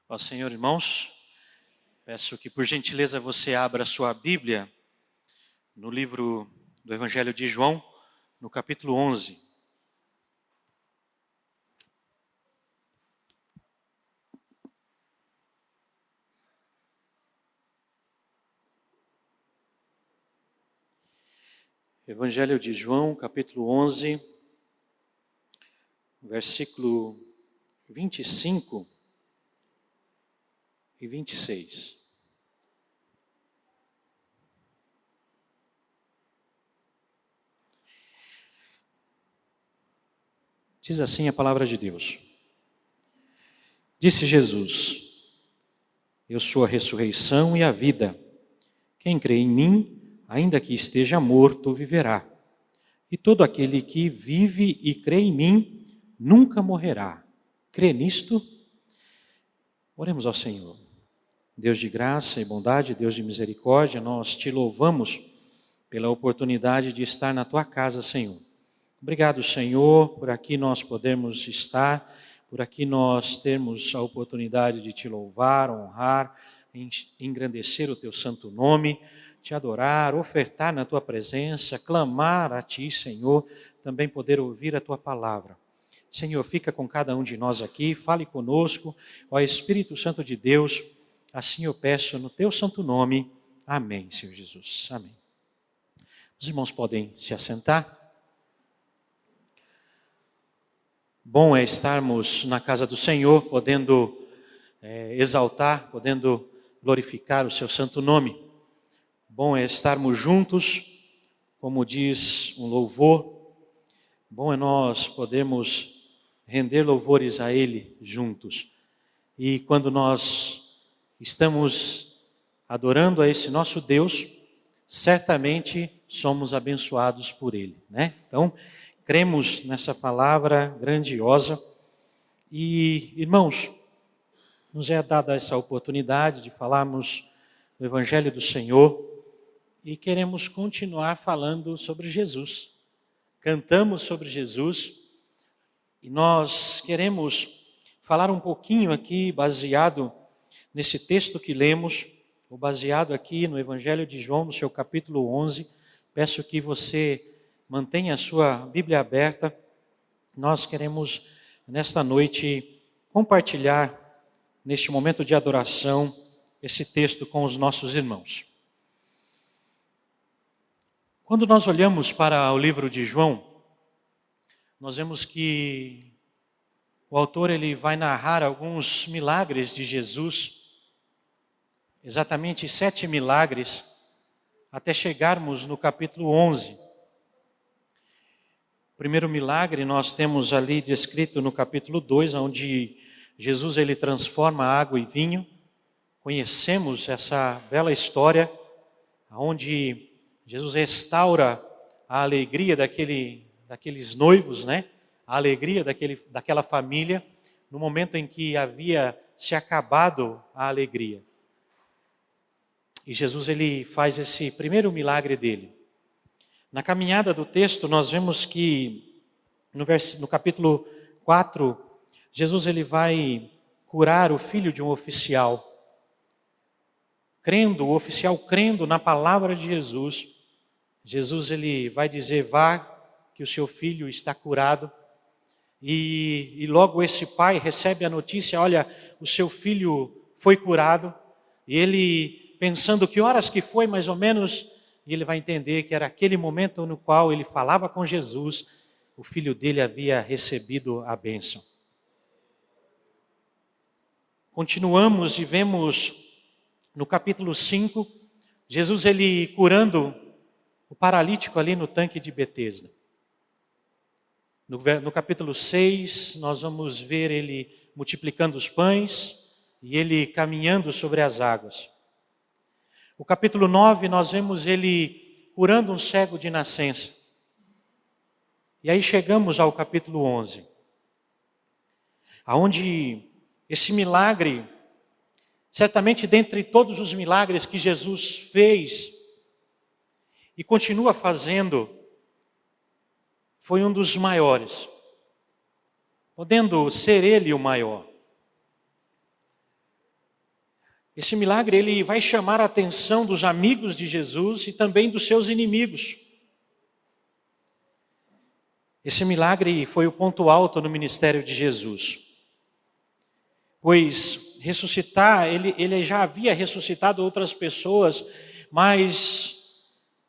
Ó Senhor, irmãos, peço que por gentileza você abra a sua Bíblia no livro do Evangelho de João, no capítulo 11. Evangelho de João, capítulo 11, versículo 25 e 26. Diz assim a palavra de Deus. Disse Jesus: Eu sou a ressurreição e a vida. Quem crê em mim, ainda que esteja morto, viverá. E todo aquele que vive e crê em mim, nunca morrerá. Crê nisto? Oremos ao Senhor. Deus de graça e bondade, Deus de misericórdia, nós te louvamos pela oportunidade de estar na tua casa, Senhor. Obrigado, Senhor, por aqui nós podermos estar, por aqui nós termos a oportunidade de te louvar, honrar, engrandecer o teu santo nome, te adorar, ofertar na tua presença, clamar a ti, Senhor, também poder ouvir a tua palavra. Senhor, fica com cada um de nós aqui, fale conosco, ó Espírito Santo de Deus, assim eu peço no teu santo nome. Amém, Senhor Jesus. Amém. Os irmãos podem se assentar. Bom é estarmos na casa do Senhor, podendo exaltar, podendo glorificar o seu santo nome. Bom é estarmos juntos, como diz um louvor. Bom é nós podermos render louvores a Ele juntos. E quando nós estamos adorando a esse nosso Deus, certamente somos abençoados por Ele, né? Então, cremos nessa palavra grandiosa e, irmãos, nos é dada essa oportunidade de falarmos do Evangelho do Senhor e queremos continuar falando sobre Jesus. Cantamos sobre Jesus e nós queremos falar um pouquinho aqui, baseado nesse texto que lemos, ou baseado aqui no Evangelho de João, no seu capítulo 11. Peço que você mantenha a sua Bíblia aberta. Nós queremos, nesta noite, compartilhar, neste momento de adoração, esse texto com os nossos irmãos. Quando nós olhamos para o livro de João, nós vemos que o autor ele vai narrar alguns milagres de Jesus, exatamente 7 milagres, até chegarmos no capítulo 11. O primeiro milagre nós temos ali descrito no capítulo 2, onde Jesus ele transforma água em vinho. Conhecemos essa bela história, onde Jesus restaura a alegria daqueles noivos, né? A alegria daquela família, no momento em que havia se acabado a alegria. E Jesus ele faz esse primeiro milagre dele. Na caminhada do texto, nós vemos que no capítulo 4, Jesus ele vai curar o filho de um oficial. O oficial crendo na palavra de Jesus, Jesus ele vai dizer: vá, que o seu filho está curado. E logo esse pai recebe a notícia: olha, o seu filho foi curado. E ele, pensando que horas que foi mais ou menos, e ele vai entender que era aquele momento no qual ele falava com Jesus, o filho dele havia recebido a bênção. Continuamos e vemos no capítulo 5, Jesus ele curando o paralítico ali no tanque de Betesda. No capítulo 6, nós vamos ver ele multiplicando os pães e ele caminhando sobre as águas. O capítulo 9, nós vemos ele curando um cego de nascença. E aí chegamos ao capítulo 11, onde esse milagre, certamente dentre todos os milagres que Jesus fez e continua fazendo, foi um dos maiores, podendo ser ele o maior. Esse milagre ele vai chamar a atenção dos amigos de Jesus e também dos seus inimigos. Esse milagre foi o ponto alto no ministério de Jesus. Pois ressuscitar, ele já havia ressuscitado outras pessoas, mas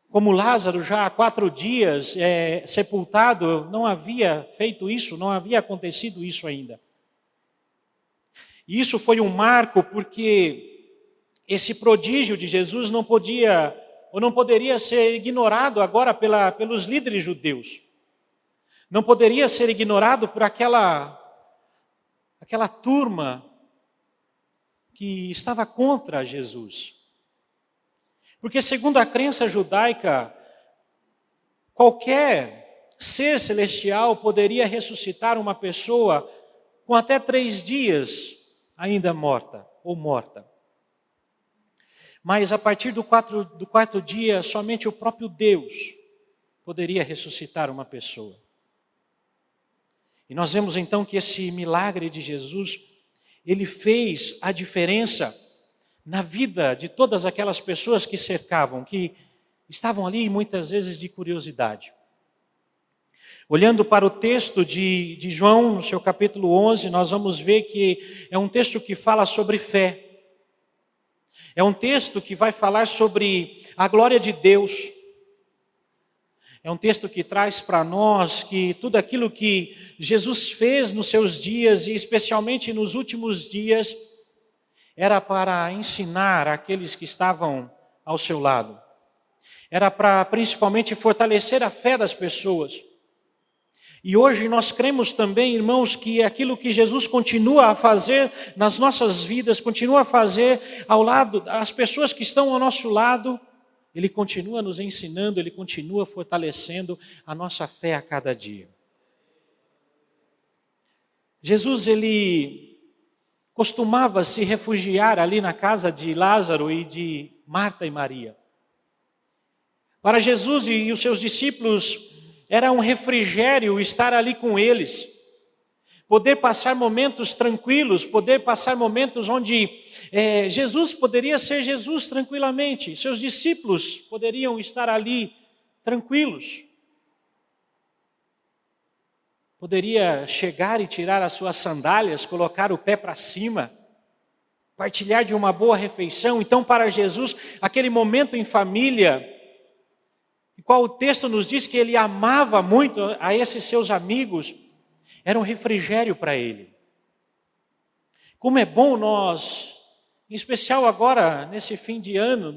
como Lázaro já há 4 dias sepultado, não havia feito isso, não havia acontecido isso ainda. E isso foi um marco porque esse prodígio de Jesus não podia ou não poderia ser ignorado agora pelos líderes judeus. Não poderia ser ignorado por aquela turma que estava contra Jesus. Porque segundo a crença judaica, qualquer ser celestial poderia ressuscitar uma pessoa com até 3 dias ainda morta ou morta. Mas a partir do quarto dia, somente o próprio Deus poderia ressuscitar uma pessoa. E nós vemos então que esse milagre de Jesus, ele fez a diferença na vida de todas aquelas pessoas que cercavam, que estavam ali muitas vezes de curiosidade. Olhando para o texto de João, no seu capítulo 11, nós vamos ver que é um texto que fala sobre fé. É um texto que vai falar sobre a glória de Deus. É um texto que traz para nós que tudo aquilo que Jesus fez nos seus dias, e especialmente nos últimos dias, era para ensinar aqueles que estavam ao seu lado. Era para principalmente fortalecer a fé das pessoas. E hoje nós cremos também, irmãos, que aquilo que Jesus continua a fazer nas nossas vidas, continua a fazer ao lado, as pessoas que estão ao nosso lado, Ele continua nos ensinando, Ele continua fortalecendo a nossa fé a cada dia. Jesus, Ele costumava se refugiar ali na casa de Lázaro e de Marta e Maria. Para Jesus e os seus discípulos, era um refrigério estar ali com eles. Poder passar momentos tranquilos, poder passar momentos onde Jesus poderia ser Jesus tranquilamente. Seus discípulos poderiam estar ali tranquilos. Poderia chegar e tirar as suas sandálias, colocar o pé para cima, partilhar de uma boa refeição. Então, para Jesus, aquele momento em família, em qual o texto nos diz que ele amava muito a esses seus amigos, era um refrigério para ele. Como é bom nós, em especial agora, nesse fim de ano,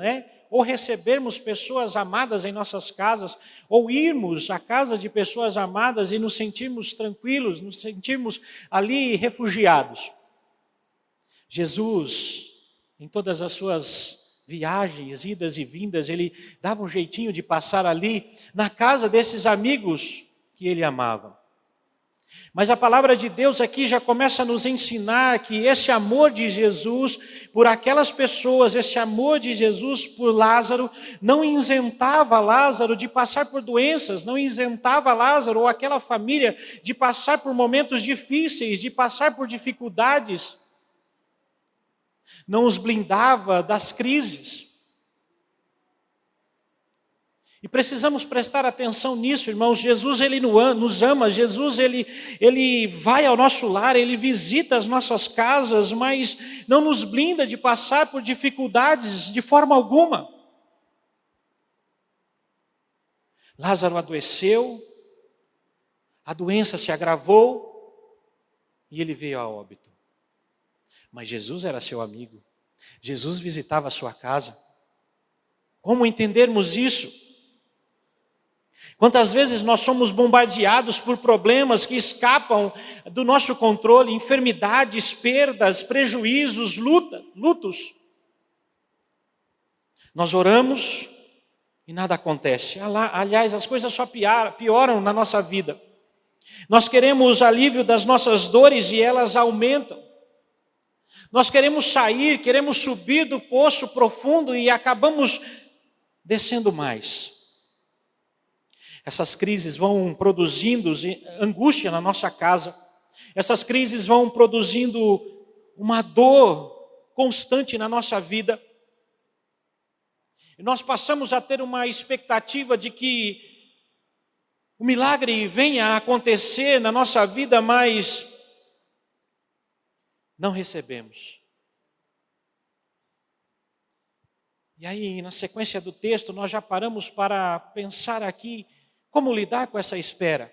ou recebermos pessoas amadas em nossas casas, ou irmos à casa de pessoas amadas e nos sentirmos tranquilos, nos sentirmos ali refugiados. Jesus, em todas as suas viagens, idas e vindas, ele dava um jeitinho de passar ali na casa desses amigos que ele amava. Mas a palavra de Deus aqui já começa a nos ensinar que esse amor de Jesus por aquelas pessoas, esse amor de Jesus por Lázaro, não isentava Lázaro de passar por doenças, não isentava Lázaro ou aquela família de passar por momentos difíceis, de passar por dificuldades. Não os blindava das crises. E precisamos prestar atenção nisso, irmãos. Jesus, Ele nos ama. Jesus, Ele vai ao nosso lar, Ele visita as nossas casas, mas não nos blinda de passar por dificuldades de forma alguma. Lázaro adoeceu, a doença se agravou e ele veio a óbito. Mas Jesus era seu amigo. Jesus visitava a sua casa. Como entendermos isso? Quantas vezes nós somos bombardeados por problemas que escapam do nosso controle, enfermidades, perdas, prejuízos, lutos. Nós oramos e nada acontece. Aliás, as coisas só pioram na nossa vida. Nós queremos alívio das nossas dores e elas aumentam. Nós queremos sair, queremos subir do poço profundo e acabamos descendo mais. Essas crises vão produzindo angústia na nossa casa. Essas crises vão produzindo uma dor constante na nossa vida. E nós passamos a ter uma expectativa de que o milagre venha a acontecer na nossa vida, mas não recebemos. E aí, na sequência do texto, nós já paramos para pensar aqui como lidar com essa espera.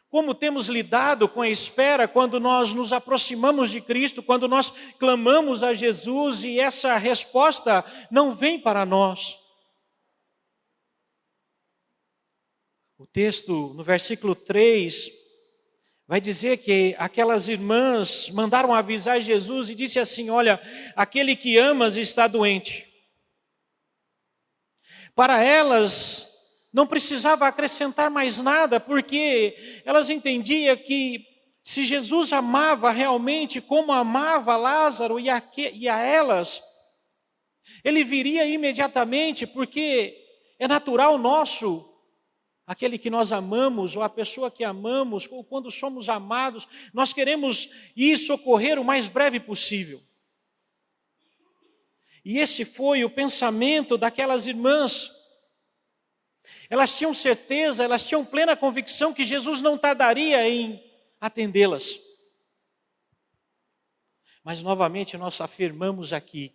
Como temos lidado com a espera quando nós nos aproximamos de Cristo, quando nós clamamos a Jesus e essa resposta não vem para nós. O texto, no versículo 3, vai dizer que aquelas irmãs mandaram avisar Jesus e disse assim: olha, aquele que amas está doente. Para elas, não precisava acrescentar mais nada, porque elas entendiam que se Jesus amava realmente como amava Lázaro e a elas, ele viria imediatamente, porque é natural nosso, aquele que nós amamos, ou a pessoa que amamos, ou quando somos amados, nós queremos ir socorrer o mais breve possível. E esse foi o pensamento daquelas irmãs. Elas tinham certeza, elas tinham plena convicção que Jesus não tardaria em atendê-las. Mas novamente nós afirmamos aqui,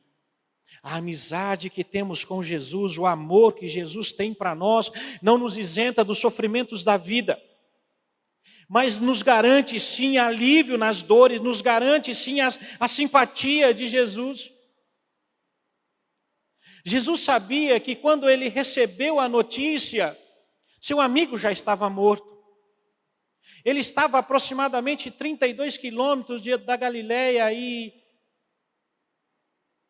a amizade que temos com Jesus, o amor que Jesus tem para nós, não nos isenta dos sofrimentos da vida, mas nos garante sim alívio nas dores, nos garante sim a simpatia de Jesus. Jesus sabia que quando ele recebeu a notícia, seu amigo já estava morto. Ele estava a aproximadamente 32 quilômetros da Galileia e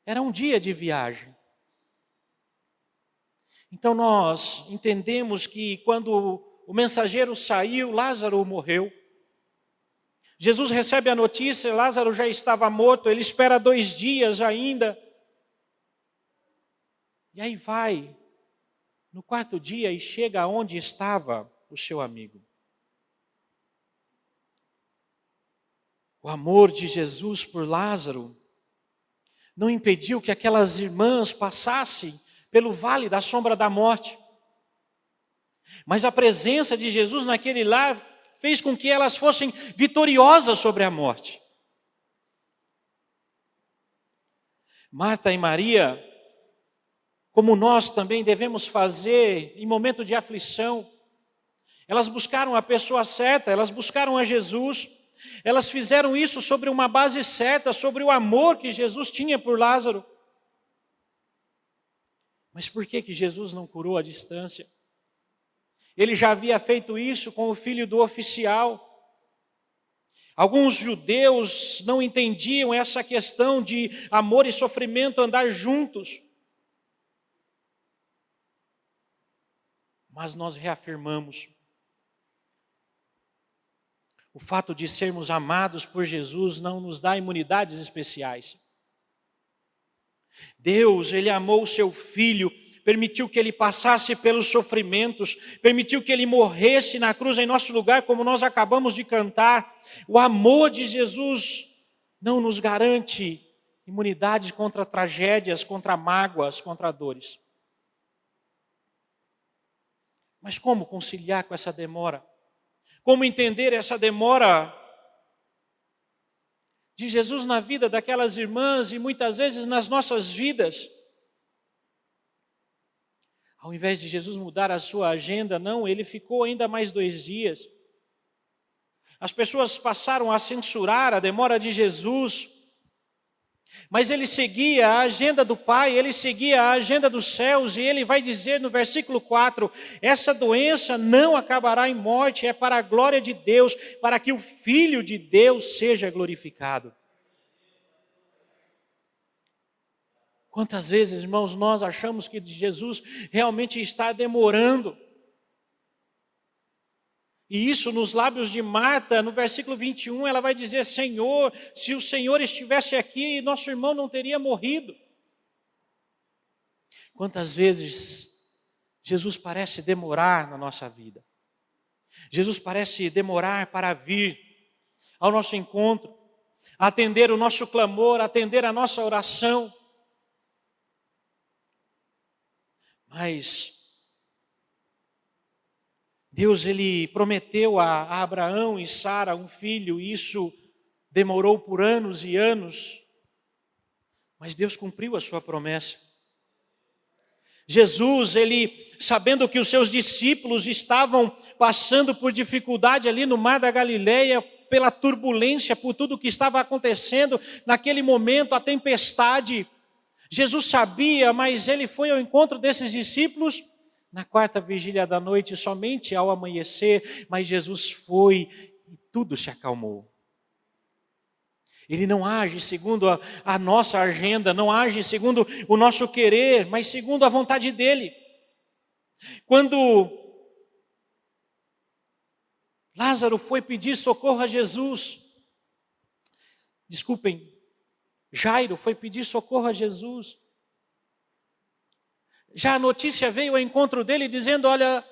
era um dia de viagem. Então nós entendemos que quando o mensageiro saiu, Lázaro morreu. Jesus recebe a notícia, Lázaro já estava morto, ele espera 2 dias ainda. E aí vai, no 4º dia, e chega onde estava o seu amigo. O amor de Jesus por Lázaro não impediu que aquelas irmãs passassem pelo vale da sombra da morte. Mas a presença de Jesus naquele lar fez com que elas fossem vitoriosas sobre a morte. Marta e Maria, como nós também devemos fazer em momento de aflição, elas buscaram a pessoa certa, elas buscaram a Jesus, elas fizeram isso sobre uma base certa, sobre o amor que Jesus tinha por Lázaro. Mas por que Jesus não curou à distância? Ele já havia feito isso com o filho do oficial. Alguns judeus não entendiam essa questão de amor e sofrimento andar juntos. Mas nós reafirmamos o fato de sermos amados por Jesus não nos dá imunidades especiais. Deus, Ele amou o seu Filho, permitiu que Ele passasse pelos sofrimentos, permitiu que Ele morresse na cruz em nosso lugar, como nós acabamos de cantar. O amor de Jesus não nos garante imunidade contra tragédias, contra mágoas, contra dores. Mas como conciliar com essa demora? Como entender essa demora de Jesus na vida daquelas irmãs e muitas vezes nas nossas vidas? Ao invés de Jesus mudar a sua agenda, não, ele ficou ainda mais 2 dias. As pessoas passaram a censurar a demora de Jesus, mas ele seguia a agenda do Pai, ele seguia a agenda dos céus, e ele vai dizer no versículo 4, essa doença não acabará em morte, é para a glória de Deus, para que o Filho de Deus seja glorificado. Quantas vezes, irmãos, nós achamos que Jesus realmente está demorando? E isso nos lábios de Marta, no versículo 21, ela vai dizer, Senhor, se o Senhor estivesse aqui, nosso irmão não teria morrido. Quantas vezes Jesus parece demorar na nossa vida? Jesus parece demorar para vir ao nosso encontro. atender o nosso clamor, atender a nossa oração. Mas Deus, Ele prometeu a Abraão e Sara um filho, e isso demorou por anos e anos, mas Deus cumpriu a sua promessa. Jesus, Ele, sabendo que os seus discípulos estavam passando por dificuldade ali no mar da Galileia, pela turbulência, por tudo que estava acontecendo naquele momento, a tempestade, Jesus sabia, mas Ele foi ao encontro desses discípulos na quarta vigília da noite, somente ao amanhecer, mas Jesus foi e tudo se acalmou. Ele não age segundo a nossa agenda, não age segundo o nosso querer, mas segundo a vontade dEle. Quando Lázaro foi pedir socorro a Jesus, Jairo foi pedir socorro a Jesus, já a notícia veio ao encontro dele dizendo: olha,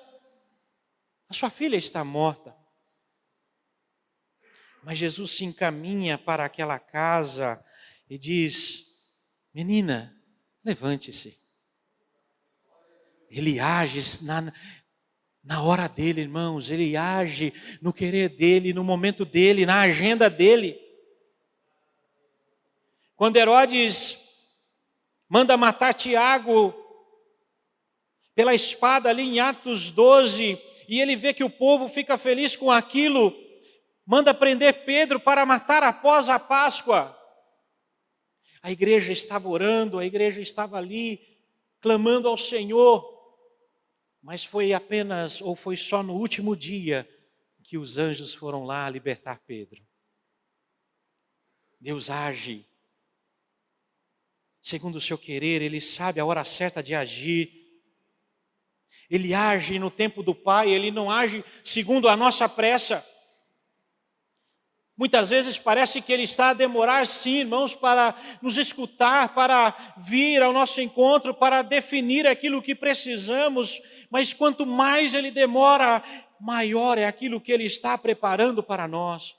a sua filha está morta. Mas Jesus se encaminha para aquela casa e diz: menina, levante-se. Ele age na hora dele, irmãos. Ele age no querer dele, no momento dele, na agenda dele. Quando Herodes manda matar Tiago pela espada ali em Atos 12, e ele vê que o povo fica feliz com aquilo, manda prender Pedro para matar após a Páscoa. A igreja estava orando, a igreja estava ali, clamando ao Senhor, mas foi só no último dia que os anjos foram lá libertar Pedro. Deus age segundo o seu querer, Ele sabe a hora certa de agir. Ele age no tempo do Pai, Ele não age segundo a nossa pressa. Muitas vezes parece que Ele está a demorar, sim, irmãos, para nos escutar, para vir ao nosso encontro, para definir aquilo que precisamos, mas quanto mais Ele demora, maior é aquilo que Ele está preparando para nós.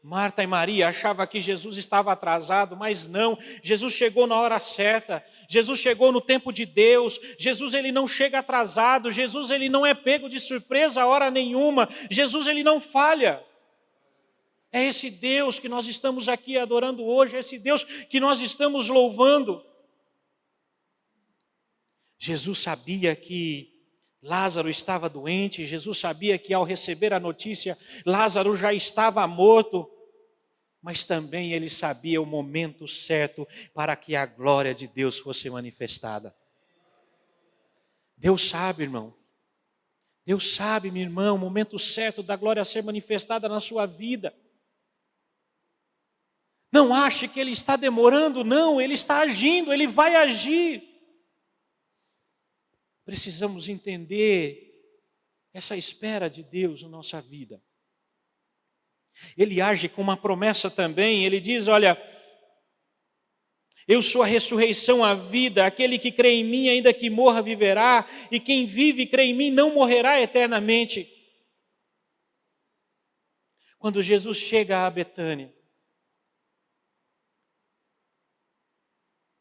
Marta e Maria achavam que Jesus estava atrasado, mas não, Jesus chegou na hora certa, Jesus chegou no tempo de Deus, Jesus Ele não chega atrasado, Jesus Ele não é pego de surpresa a hora nenhuma, Jesus Ele não falha. É esse Deus que nós estamos aqui adorando hoje, é esse Deus que nós estamos louvando. Jesus sabia que Lázaro estava doente, Jesus sabia que ao receber a notícia, Lázaro já estava morto, mas também ele sabia o momento certo para que a glória de Deus fosse manifestada. Deus sabe, irmão. Deus sabe, minha irmã, o momento certo da glória ser manifestada na sua vida. Não ache que Ele está demorando, não, Ele está agindo, Ele vai agir. Precisamos entender essa espera de Deus na nossa vida. Ele age com uma promessa também, Ele diz: olha, eu sou a ressurreição, a vida, aquele que crê em mim, ainda que morra, viverá, e quem vive e crê em mim não morrerá eternamente. Quando Jesus chega a Betânia,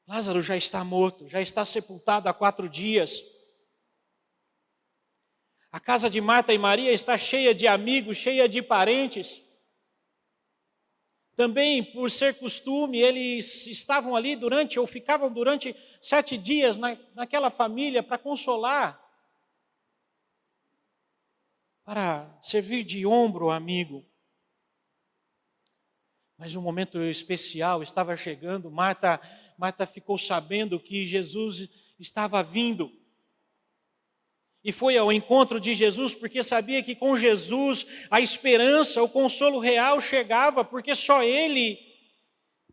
Lázaro já está morto, já está sepultado há 4 dias. A casa de Marta e Maria está cheia de amigos, cheia de parentes. Também, por ser costume, eles estavam ali ficavam durante 7 dias naquela família para consolar, para servir de ombro ao amigo. Mas um momento especial estava chegando, Marta ficou sabendo que Jesus estava vindo. E foi ao encontro de Jesus porque sabia que com Jesus a esperança, o consolo real chegava, porque só Ele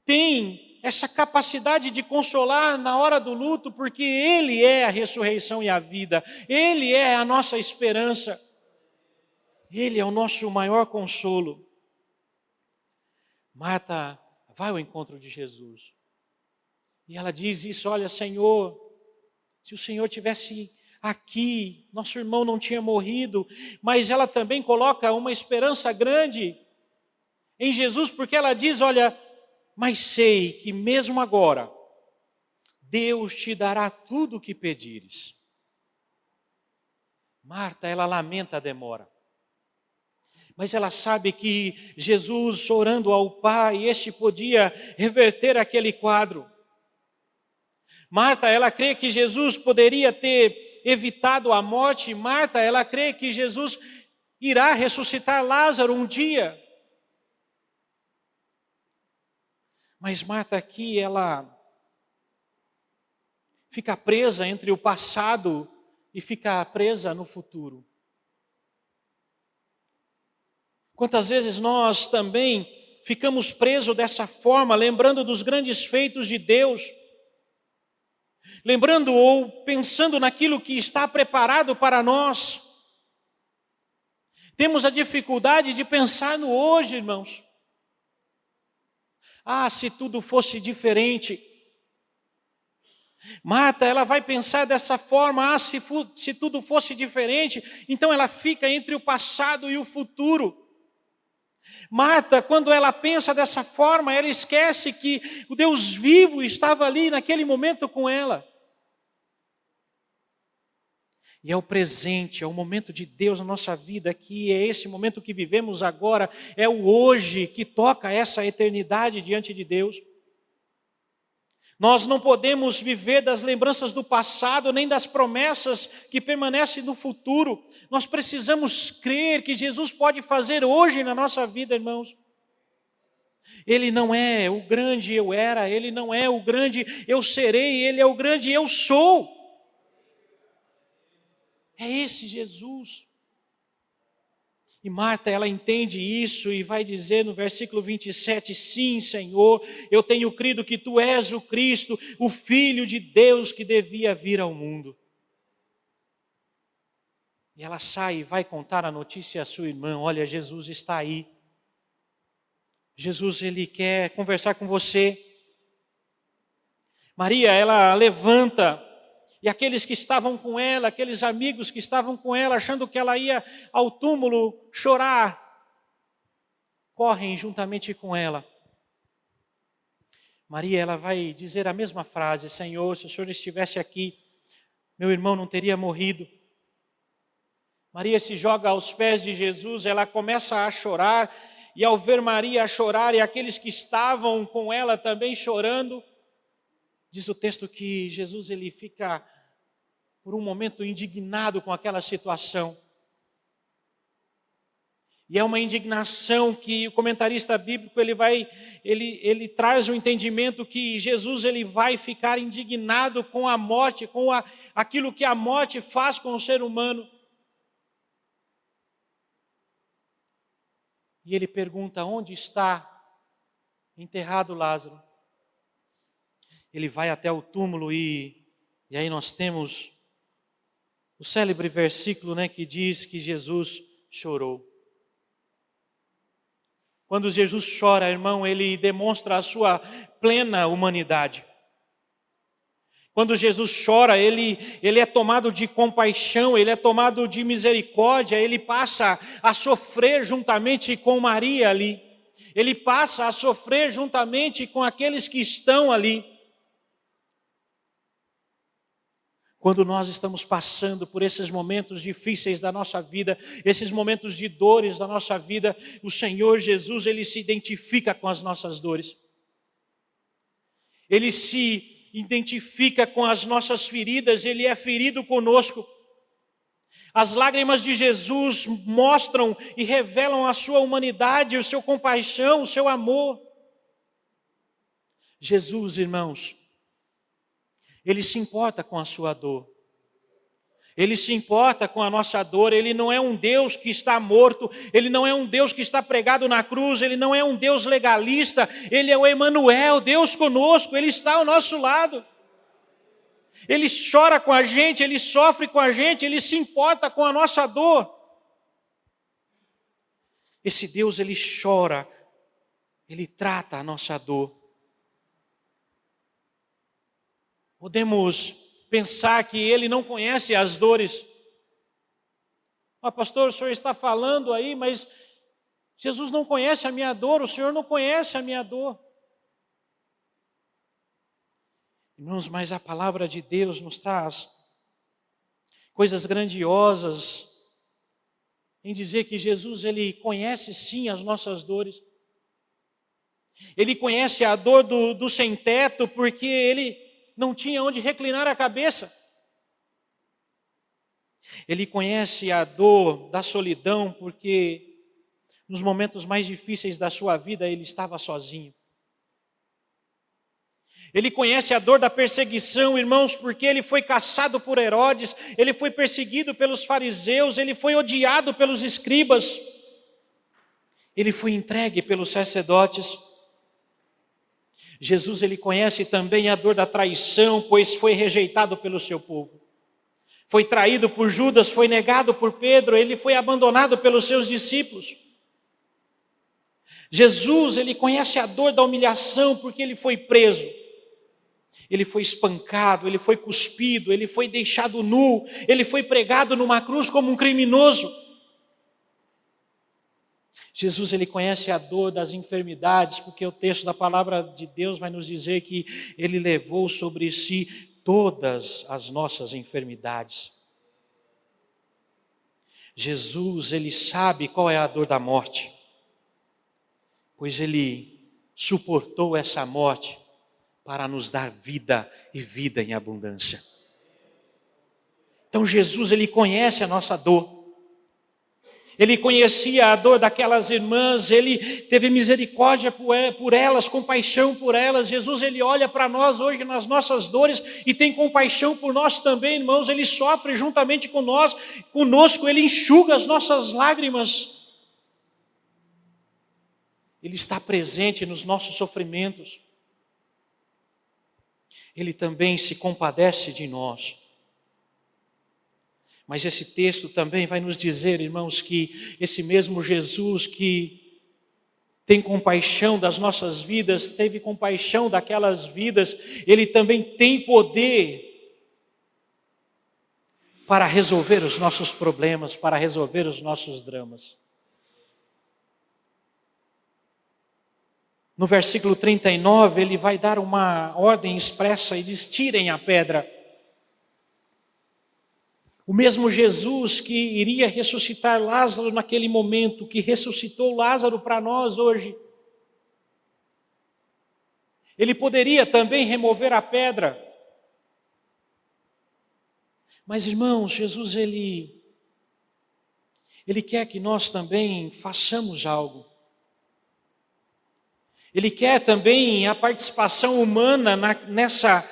tem essa capacidade de consolar na hora do luto, porque Ele é a ressurreição e a vida, Ele é a nossa esperança, Ele é o nosso maior consolo. Marta vai ao encontro de Jesus e ela diz isso: olha, Senhor, se o Senhor tivesse aqui, nosso irmão não tinha morrido. Mas ela também coloca uma esperança grande em Jesus, porque ela diz, olha, mas sei que mesmo agora, Deus te dará tudo o que pedires. Marta, ela lamenta a demora. Mas ela sabe que Jesus, orando ao Pai, este podia reverter aquele quadro. Marta, ela crê que Jesus poderia ter evitado a morte. Marta, ela crê que Jesus irá ressuscitar Lázaro um dia. Mas Marta aqui, ela fica presa entre o passado e fica presa no futuro. Quantas vezes nós também ficamos presos dessa forma, lembrando dos grandes feitos de Deus, lembrando ou pensando naquilo que está preparado para nós. Temos a dificuldade de pensar no hoje, irmãos. Ah, se tudo fosse diferente. Marta, ela vai pensar dessa forma, se tudo fosse diferente, então ela fica entre o passado e o futuro. Marta, quando ela pensa dessa forma, ela esquece que o Deus vivo estava ali naquele momento com ela. E é o presente, é o momento de Deus na nossa vida, que é esse momento que vivemos agora, é o hoje que toca essa eternidade diante de Deus. Nós não podemos viver das lembranças do passado, nem das promessas que permanecem no futuro. Nós precisamos crer que Jesus pode fazer hoje na nossa vida, irmãos. Ele não é o grande eu era, Ele não é o grande eu serei, Ele é o grande eu sou. É esse Jesus. E Marta, ela entende isso e vai dizer no versículo 27, sim, Senhor, eu tenho crido que Tu és o Cristo, o Filho de Deus que devia vir ao mundo. E ela sai e vai contar a notícia à sua irmã, olha, Jesus está aí. Jesus, Ele quer conversar com você. Maria, ela levanta. E aqueles que estavam com ela, aqueles amigos que estavam com ela, achando que ela ia ao túmulo chorar, correm juntamente com ela. Maria, ela vai dizer a mesma frase, Senhor, se o Senhor estivesse aqui, meu irmão não teria morrido. Maria se joga aos pés de Jesus, ela começa a chorar, e ao ver Maria chorar, e aqueles que estavam com ela também chorando, diz o texto que Jesus ele fica por um momento indignado com aquela situação. E é uma indignação que o comentarista bíblico ele traz o entendimento que Jesus ele vai ficar indignado com a morte, com aquilo que a morte faz com o ser humano. E ele pergunta, onde está enterrado Lázaro? Ele vai até o túmulo e aí nós temos o célebre versículo, que diz que Jesus chorou. Quando Jesus chora, irmão, ele demonstra a sua plena humanidade. Quando Jesus chora, ele é tomado de compaixão, ele é tomado de misericórdia, ele passa a sofrer juntamente com Maria ali. Ele passa a sofrer juntamente com aqueles que estão ali. Quando nós estamos passando por esses momentos difíceis da nossa vida, esses momentos de dores da nossa vida, o Senhor Jesus, Ele se identifica com as nossas dores. Ele se identifica com as nossas feridas, Ele é ferido conosco. As lágrimas de Jesus mostram e revelam a sua humanidade, o seu compaixão, o seu amor. Jesus, irmãos, Ele se importa com a sua dor. Ele se importa com a nossa dor. Ele não é um Deus que está morto. Ele não é um Deus que está pregado na cruz. Ele não é um Deus legalista. Ele é o Emanuel, Deus conosco. Ele está ao nosso lado. Ele chora com a gente, Ele sofre com a gente, Ele se importa com a nossa dor. Esse Deus, Ele chora, Ele trata a nossa dor. Podemos pensar que Ele não conhece as dores. Pastor, o senhor está falando aí, mas Jesus não conhece a minha dor, o Senhor não conhece a minha dor. Irmãos, mas a palavra de Deus nos traz coisas grandiosas em dizer que Jesus, Ele conhece sim as nossas dores. Ele conhece a dor do sem-teto porque ele não tinha onde reclinar a cabeça. Ele conhece a dor da solidão porque nos momentos mais difíceis da sua vida ele estava sozinho. Ele conhece a dor da perseguição, irmãos, porque ele foi caçado por Herodes, ele foi perseguido pelos fariseus, ele foi odiado pelos escribas, ele foi entregue pelos sacerdotes. Jesus, ele conhece também a dor da traição, pois foi rejeitado pelo seu povo. Foi traído por Judas, foi negado por Pedro, ele foi abandonado pelos seus discípulos. Jesus, ele conhece a dor da humilhação, porque ele foi preso. Ele foi espancado, ele foi cuspido, ele foi deixado nu, ele foi pregado numa cruz como um criminoso. Jesus, ele conhece a dor das enfermidades, porque o texto da palavra de Deus vai nos dizer que ele levou sobre si todas as nossas enfermidades. Jesus, ele sabe qual é a dor da morte, pois ele suportou essa morte para nos dar vida e vida em abundância. Então Jesus, ele conhece a nossa dor. Ele conhecia a dor daquelas irmãs, ele teve misericórdia por elas, compaixão por elas. Jesus, ele olha para nós hoje nas nossas dores e tem compaixão por nós também, irmãos. Ele sofre juntamente com nós, conosco, ele enxuga as nossas lágrimas. Ele está presente nos nossos sofrimentos. Ele também se compadece de nós. Mas esse texto também vai nos dizer, irmãos, que esse mesmo Jesus que tem compaixão das nossas vidas, teve compaixão daquelas vidas, ele também tem poder para resolver os nossos problemas, para resolver os nossos dramas. No versículo 39, ele vai dar uma ordem expressa e diz: tirem a pedra. O mesmo Jesus que iria ressuscitar Lázaro naquele momento, que ressuscitou Lázaro para nós hoje, ele poderia também remover a pedra. Mas, irmãos, Jesus, ele quer que nós também façamos algo. Ele quer também a participação humana nessa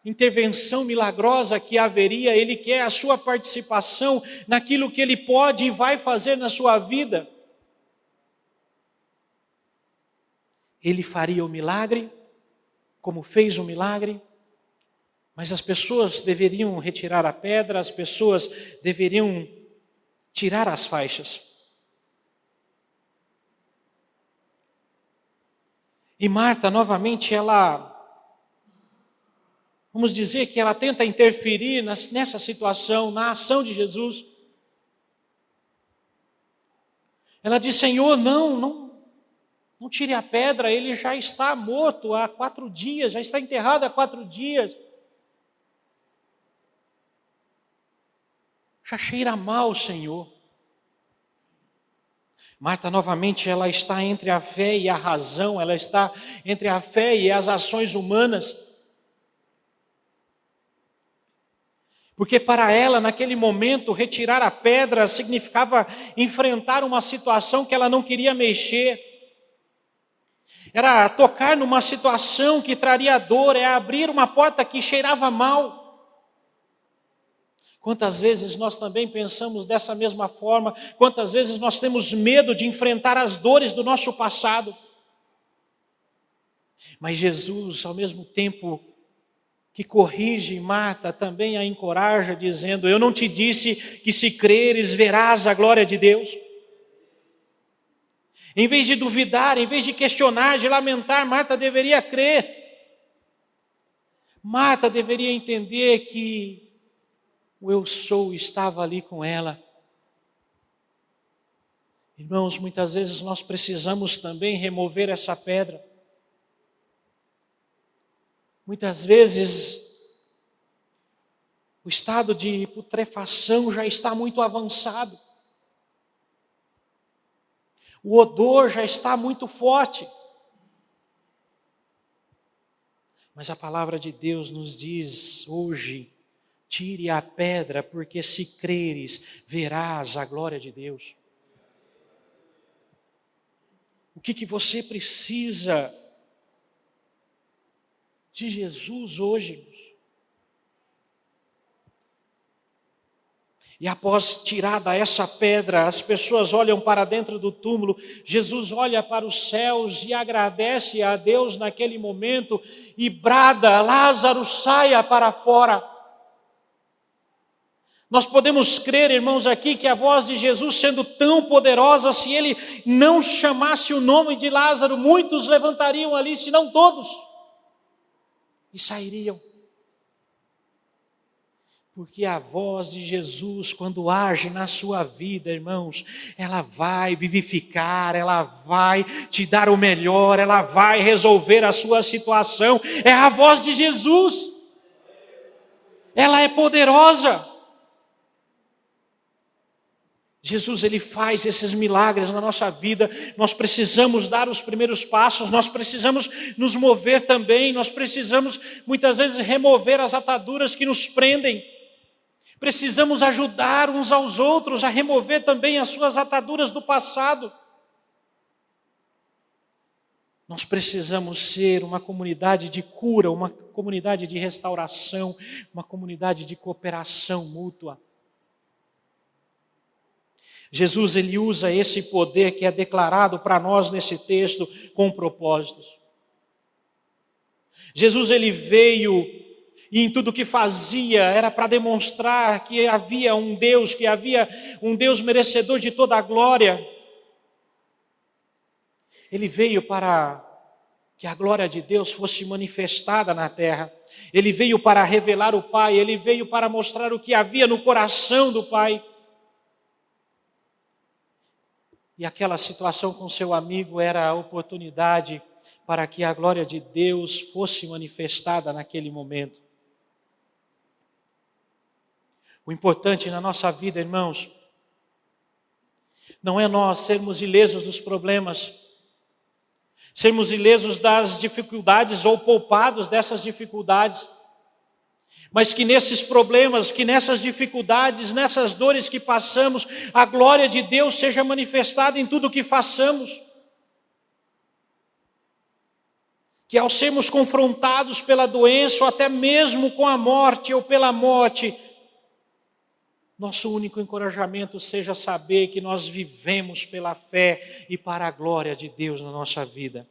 intervenção milagrosa que haveria. Ele quer a sua participação naquilo que ele pode e vai fazer na sua vida. Ele faria o milagre, como fez o milagre, mas as pessoas deveriam retirar a pedra, as pessoas deveriam tirar as faixas. E Marta, novamente, vamos dizer que ela tenta interferir nessa situação, na ação de Jesus. Ela diz: Senhor, não tire a pedra, ele já está morto há 4 dias, já está enterrado há 4 dias. Já cheira mal, Senhor. Marta, novamente, ela está entre a fé e a razão, ela está entre a fé e as ações humanas. Porque para ela, naquele momento, retirar a pedra significava enfrentar uma situação que ela não queria mexer. Era tocar numa situação que traria dor, é abrir uma porta que cheirava mal. Quantas vezes nós também pensamos dessa mesma forma, quantas vezes nós temos medo de enfrentar as dores do nosso passado. Mas Jesus, ao mesmo tempo que corrige Marta, também a encoraja, dizendo: eu não te disse que se creres verás a glória de Deus? Em vez de duvidar, em vez de questionar, de lamentar, Marta deveria crer. Marta deveria entender que o eu sou estava ali com ela. Irmãos, muitas vezes nós precisamos também remover essa pedra. Muitas vezes o estado de putrefação já está muito avançado. O odor já está muito forte. Mas a palavra de Deus nos diz hoje: tire a pedra, porque se creres, verás a glória de Deus. O que você precisa de Jesus hoje, irmãos? E após tirada essa pedra, as pessoas olham para dentro do túmulo, Jesus olha para os céus e agradece a Deus naquele momento e brada: Lázaro, saia para fora. Nós podemos crer, irmãos, aqui que a voz de Jesus sendo tão poderosa, se ele não chamasse o nome de Lázaro, muitos levantariam ali, se não todos, e sairiam. Porque a voz de Jesus, quando age na sua vida, irmãos, ela vai vivificar, ela vai te dar o melhor, ela vai resolver a sua situação. É a voz de Jesus. Ela é poderosa. Jesus, ele faz esses milagres na nossa vida. Nós precisamos dar os primeiros passos, nós precisamos nos mover também, nós precisamos muitas vezes remover as ataduras que nos prendem. Precisamos ajudar uns aos outros a remover também as suas ataduras do passado. Nós precisamos ser uma comunidade de cura, uma comunidade de restauração, uma comunidade de cooperação mútua. Jesus, ele usa esse poder que é declarado para nós nesse texto com propósitos. Jesus, ele veio e em tudo que fazia era para demonstrar que havia um Deus merecedor de toda a glória. Ele veio para que a glória de Deus fosse manifestada na terra. Ele veio para revelar o Pai, ele veio para mostrar o que havia no coração do Pai. E aquela situação com seu amigo era a oportunidade para que a glória de Deus fosse manifestada naquele momento. O importante na nossa vida, irmãos, não é nós sermos ilesos dos problemas, sermos ilesos das dificuldades ou poupados dessas dificuldades, mas que nesses problemas, que nessas dificuldades, nessas dores que passamos, a glória de Deus seja manifestada em tudo o que façamos. Que ao sermos confrontados pela doença, ou até mesmo com a morte ou pela morte, nosso único encorajamento seja saber que nós vivemos pela fé e para a glória de Deus na nossa vida.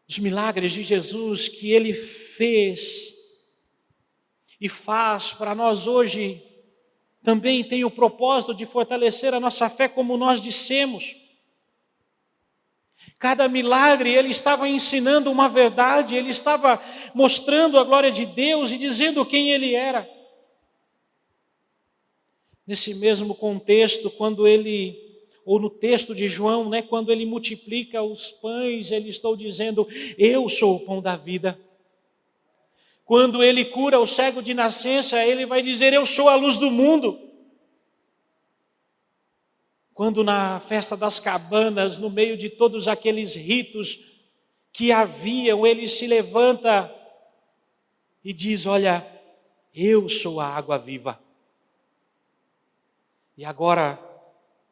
Os milagres de Jesus que Ele fez e faz para nós hoje, também tem o propósito de fortalecer a nossa fé, como nós dissemos. Cada milagre, ele estava ensinando uma verdade, ele estava mostrando a glória de Deus e dizendo quem ele era. Nesse mesmo contexto, ou no texto de João, quando ele multiplica os pães, ele está dizendo: eu sou o pão da vida. Quando ele cura o cego de nascença, ele vai dizer: eu sou a luz do mundo. Quando na festa das cabanas, no meio de todos aqueles ritos que haviam, ele se levanta e diz: olha, eu sou a água viva. E agora,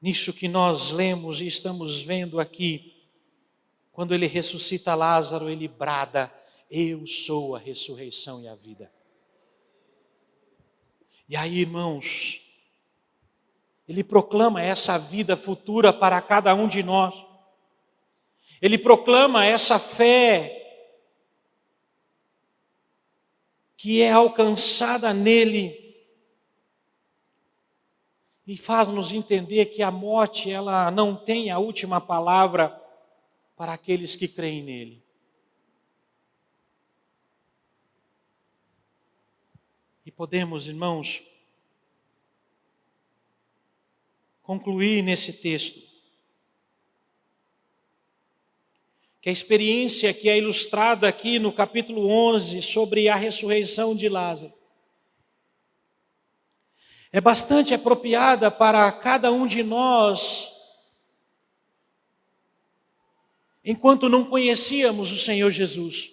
nisso que nós lemos e estamos vendo aqui, quando ele ressuscita Lázaro, ele brada: eu sou a ressurreição e a vida. E aí, irmãos, ele proclama essa vida futura para cada um de nós. Ele proclama essa fé que é alcançada nele. E faz-nos entender que a morte, ela não tem a última palavra para aqueles que creem nele. E podemos, irmãos, concluir nesse texto que a experiência que é ilustrada aqui no capítulo 11 sobre a ressurreição de Lázaro é bastante apropriada para cada um de nós, enquanto não conhecíamos o Senhor Jesus.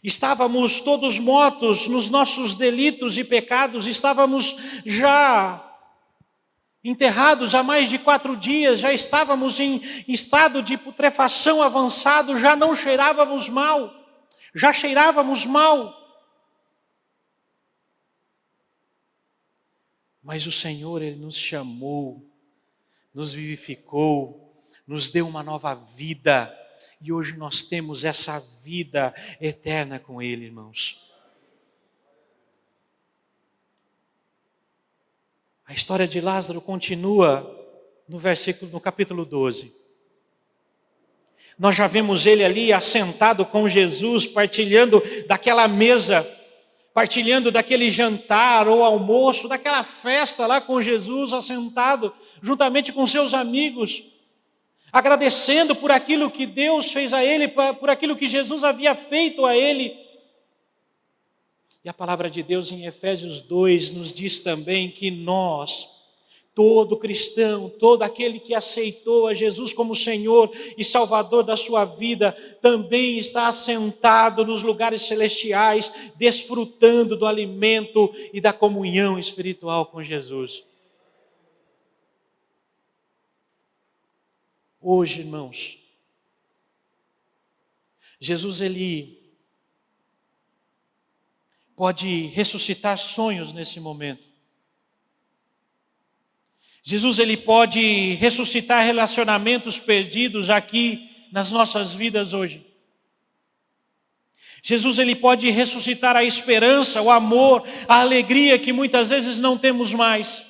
Estávamos todos mortos nos nossos delitos e pecados, estávamos já enterrados há mais de 4 dias, já estávamos em estado de putrefação avançado, já não cheirávamos mal, já cheirávamos mal. Mas o Senhor, Ele nos chamou, nos vivificou, nos deu uma nova vida, e hoje nós temos essa vida eterna com Ele, irmãos. A história de Lázaro continua no capítulo 12. Nós já vemos ele ali assentado com Jesus, partilhando daquela mesa, partilhando daquele jantar ou almoço, daquela festa lá com Jesus, assentado juntamente com seus amigos, agradecendo por aquilo que Deus fez a ele, por aquilo que Jesus havia feito a ele. E a palavra de Deus em Efésios 2 nos diz também que nós, todo cristão, todo aquele que aceitou a Jesus como Senhor e Salvador da sua vida, também está assentado nos lugares celestiais, desfrutando do alimento e da comunhão espiritual com Jesus. Hoje, irmãos, Jesus, Ele pode ressuscitar sonhos nesse momento. Jesus, Ele pode ressuscitar relacionamentos perdidos aqui nas nossas vidas hoje. Jesus, Ele pode ressuscitar a esperança, o amor, a alegria que muitas vezes não temos mais.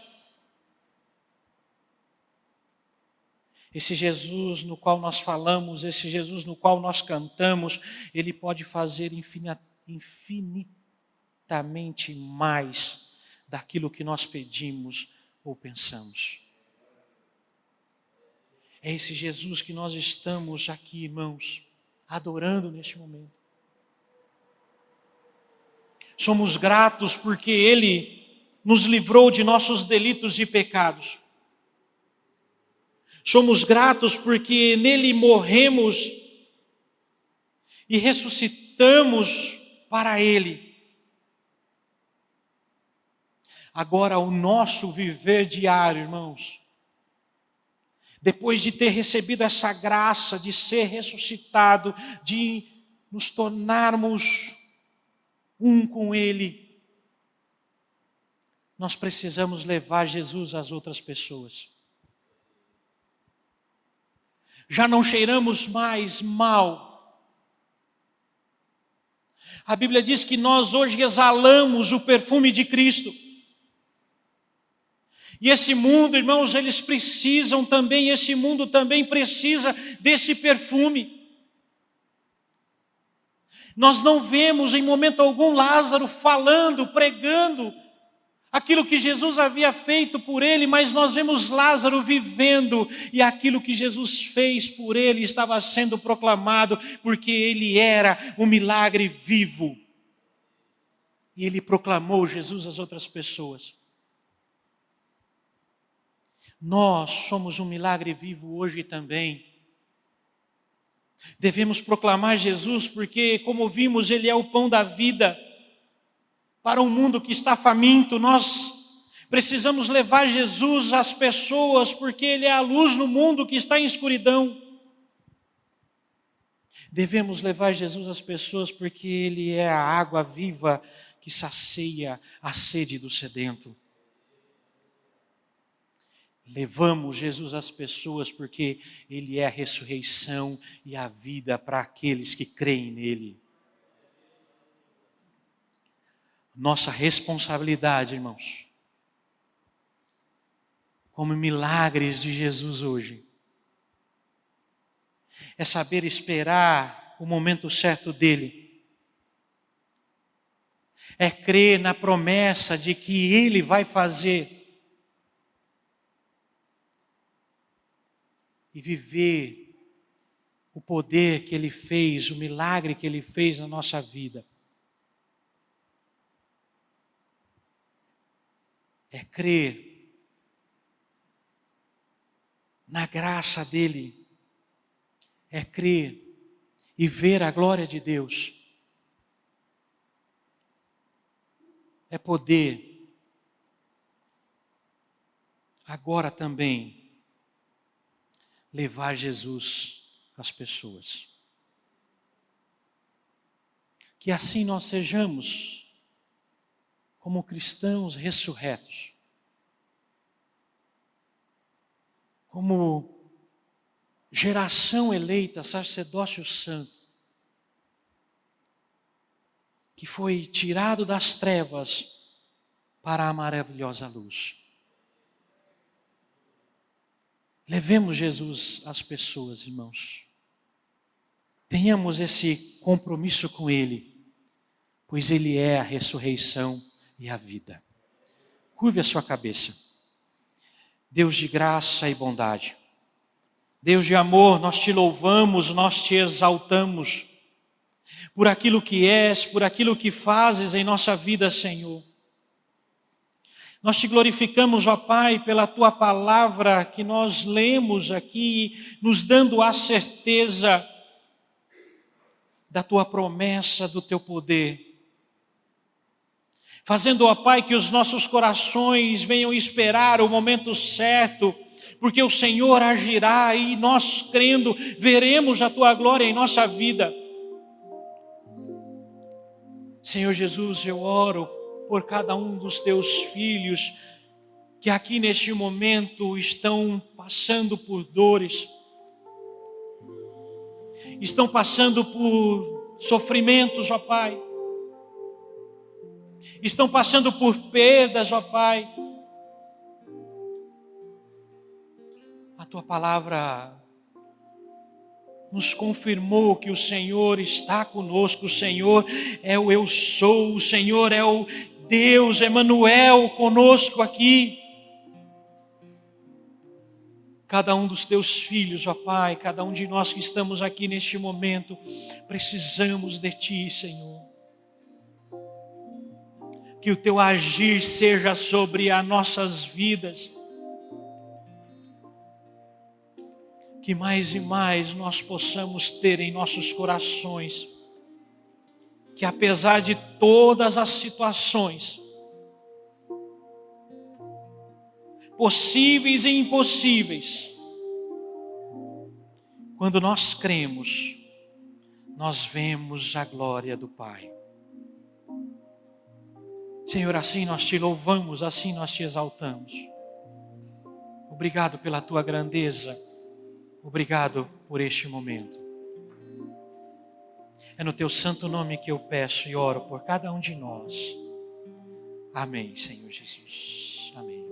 Esse Jesus no qual nós falamos, esse Jesus no qual nós cantamos, Ele pode fazer infinitamente mais daquilo que nós pedimos ou pensamos. É esse Jesus que nós estamos aqui, irmãos, adorando neste momento. Somos gratos porque Ele nos livrou de nossos delitos e pecados. Somos gratos porque nele morremos e ressuscitamos para Ele. Agora, o nosso viver diário, irmãos, depois de ter recebido essa graça de ser ressuscitado, de nos tornarmos um com Ele, nós precisamos levar Jesus às outras pessoas. Já não cheiramos mais mal. A Bíblia diz que nós hoje exalamos o perfume de Cristo. E esse mundo, irmãos, esse mundo também precisa desse perfume. Nós não vemos em momento algum Lázaro falando, pregando aquilo que Jesus havia feito por ele, mas nós vemos Lázaro vivendo, e aquilo que Jesus fez por ele estava sendo proclamado, porque ele era um milagre vivo. E ele proclamou Jesus às outras pessoas. Nós somos um milagre vivo hoje também. Devemos proclamar Jesus porque, como vimos, Ele é o pão da vida. Para um mundo que está faminto, nós precisamos levar Jesus às pessoas porque Ele é a luz no mundo que está em escuridão. Devemos levar Jesus às pessoas porque Ele é a água viva que sacia a sede do sedento. Levamos Jesus às pessoas porque Ele é a ressurreição e a vida para aqueles que creem nele. Nossa responsabilidade, irmãos, como milagres de Jesus hoje, é saber esperar o momento certo dele. É crer na promessa de que Ele vai fazer e viver o poder que Ele fez, o milagre que Ele fez na nossa vida. É crer na graça dEle. É crer e ver a glória de Deus. É poder agora também levar Jesus às pessoas. Que assim nós sejamos como cristãos ressurretos, como geração eleita, sacerdócio santo, que foi tirado das trevas para a maravilhosa luz. Levemos Jesus às pessoas, irmãos. Tenhamos esse compromisso com Ele, pois Ele é a ressurreição e a vida. Curve a sua cabeça. Deus de graça e bondade, Deus de amor, nós te louvamos, nós te exaltamos por aquilo que és, por aquilo que fazes em nossa vida, Senhor. Nós te glorificamos, ó Pai, pela Tua palavra que nós lemos aqui, nos dando a certeza da Tua promessa, do Teu poder. Fazendo, ó Pai, que os nossos corações venham esperar o momento certo, porque o Senhor agirá e nós, crendo, veremos a Tua glória em nossa vida. Senhor Jesus, eu oro por cada um dos Teus filhos que aqui neste momento estão passando por dores, estão passando por sofrimentos, ó Pai, estão passando por perdas, ó Pai. A Tua palavra nos confirmou que o Senhor está conosco, o Senhor é o eu sou, o Senhor é o Deus, Emanuel conosco aqui. Cada um dos Teus filhos, ó Pai, cada um de nós que estamos aqui neste momento, precisamos de Ti, Senhor. Que o Teu agir seja sobre as nossas vidas. Que mais e mais nós possamos ter em nossos corações que apesar de todas as situações, possíveis e impossíveis, quando nós cremos, nós vemos a glória do Pai. Senhor, assim nós Te louvamos, assim nós Te exaltamos. Obrigado pela Tua grandeza. Obrigado por este momento. É no Teu santo nome que eu peço e oro por cada um de nós. Amém, Senhor Jesus. Amém.